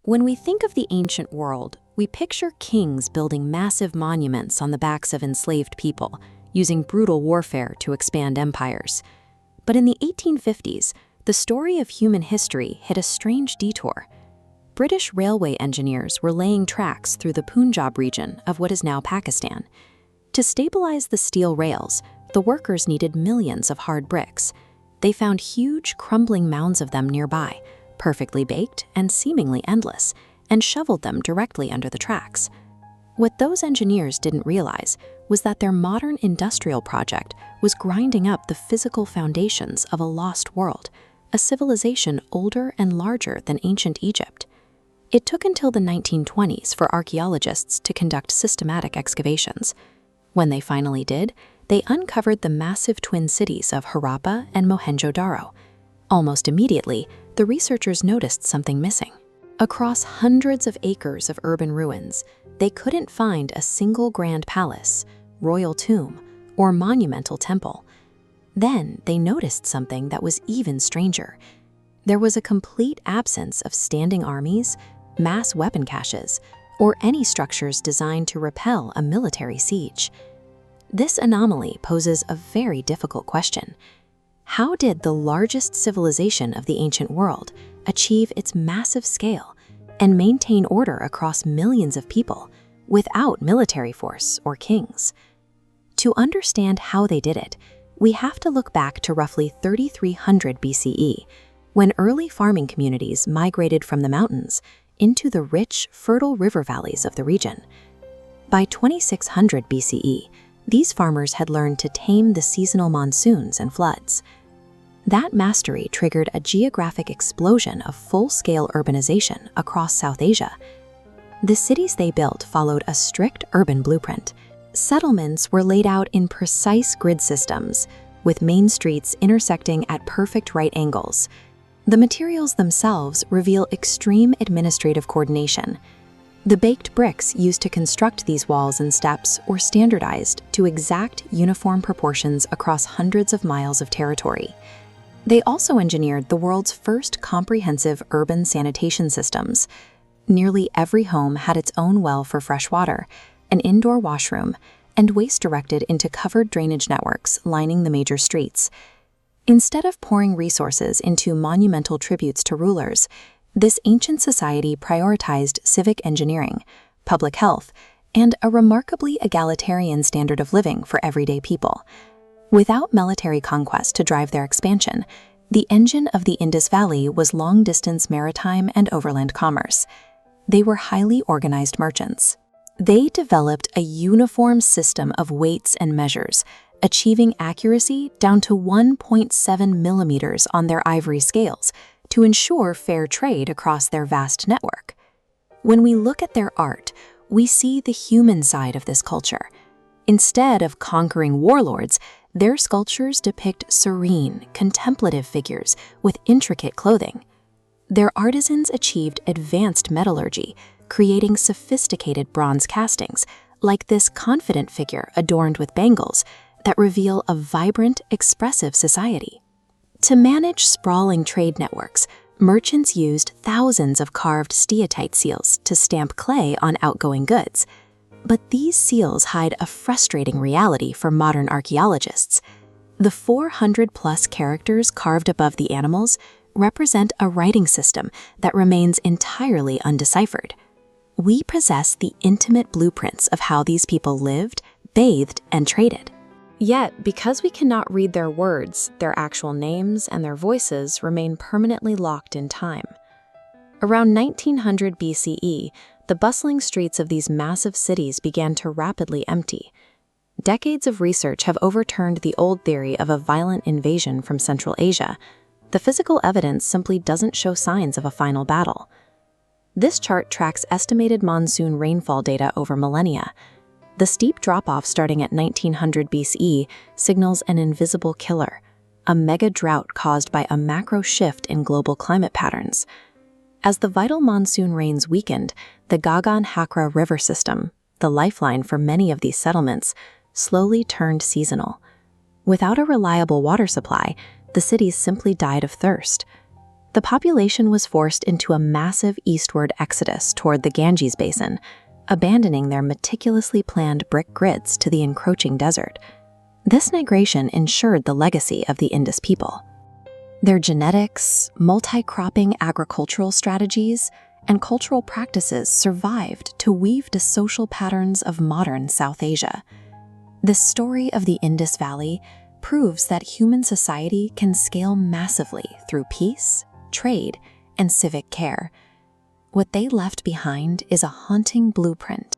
When we think of the ancient world, we picture kings building massive monuments on the backs of enslaved people, using brutal warfare to expand empires. But in the 1850s, the story of human history hit a strange detour. British railway engineers were laying tracks through the Punjab region of what is now Pakistan. To stabilize the steel rails, the workers needed millions of hard bricks. They found huge, crumbling mounds of them nearby, perfectly baked and seemingly endless, and shoveled them directly under the tracks. What those engineers didn't realize was that their modern industrial project was grinding up the physical foundations of a lost world, a civilization older and larger than ancient Egypt. It took until the 1920s for archaeologists to conduct systematic excavations. When they finally did, they uncovered the massive twin cities of Harappa and Mohenjo Daro. Almost immediately, the researchers noticed something missing. Across hundreds of acres of urban ruins, they couldn't find a single grand palace, royal tomb, or monumental temple. Then they noticed something that was even stranger. There was a complete absence of standing armies, mass weapon caches, or any structures designed to repel a military siege. This anomaly poses a very difficult question. How did the largest civilization of the ancient world achieve its massive scale and maintain order across millions of people without military force or kings? To understand how they did it, we have to look back to roughly 3300 BCE, when early farming communities migrated from the mountains into the rich, fertile river valleys of the region. By 2600 BCE, these farmers had learned to tame the seasonal monsoons and floods. That mastery triggered a geographic explosion of full-scale urbanization across South Asia. The cities they built followed a strict urban blueprint. Settlements were laid out in precise grid systems, with main streets intersecting at perfect right angles. The materials themselves reveal extreme administrative coordination. The baked bricks used to construct these walls and steps were standardized to exact uniform proportions across hundreds of miles of territory. They also engineered the world's first comprehensive urban sanitation systems. Nearly every home had its own well for fresh water, an indoor washroom, and waste directed into covered drainage networks lining the major streets. Instead of pouring resources into monumental tributes to rulers, this ancient society prioritized civic engineering, public health, and a remarkably egalitarian standard of living for everyday people. Without military conquest to drive their expansion, the engine of the Indus Valley was long-distance maritime and overland commerce. They were highly organized merchants. They developed a uniform system of weights and measures, achieving accuracy down to 1.7 millimeters on their ivory scales to ensure fair trade across their vast network. When we look at their art, we see the human side of this culture. Instead of conquering warlords, their sculptures depict serene, contemplative figures with intricate clothing. Their artisans achieved advanced metallurgy, creating sophisticated bronze castings, like this confident figure adorned with bangles, that reveal a vibrant, expressive society. To manage sprawling trade networks, merchants used thousands of carved steatite seals to stamp clay on outgoing goods. But these seals hide a frustrating reality for modern archaeologists. The 400-plus characters carved above the animals represent a writing system that remains entirely undeciphered. We possess the intimate blueprints of how these people lived, bathed, and traded. Yet, because we cannot read their words, their actual names and their voices remain permanently locked in time. Around 1900 BCE, the bustling streets of these massive cities began to rapidly empty. Decades of research have overturned the old theory of a violent invasion from Central Asia. The physical evidence simply doesn't show signs of a final battle. This chart tracks estimated monsoon rainfall data over millennia. The steep drop-off starting at 1900 BCE signals an invisible killer, a mega drought caused by a macro shift in global climate patterns. As the vital monsoon rains weakened, the Gagan-Hakra river system, the lifeline for many of these settlements, slowly turned seasonal. Without a reliable water supply, the cities simply died of thirst. The population was forced into a massive eastward exodus toward the Ganges basin, abandoning their meticulously planned brick grids to the encroaching desert. This migration ensured the legacy of the Indus people. Their genetics, multi-cropping agricultural strategies, and cultural practices survived to weave the social patterns of modern South Asia. The story of the Indus Valley proves that human society can scale massively through peace, trade, and civic care. What they left behind is a haunting blueprint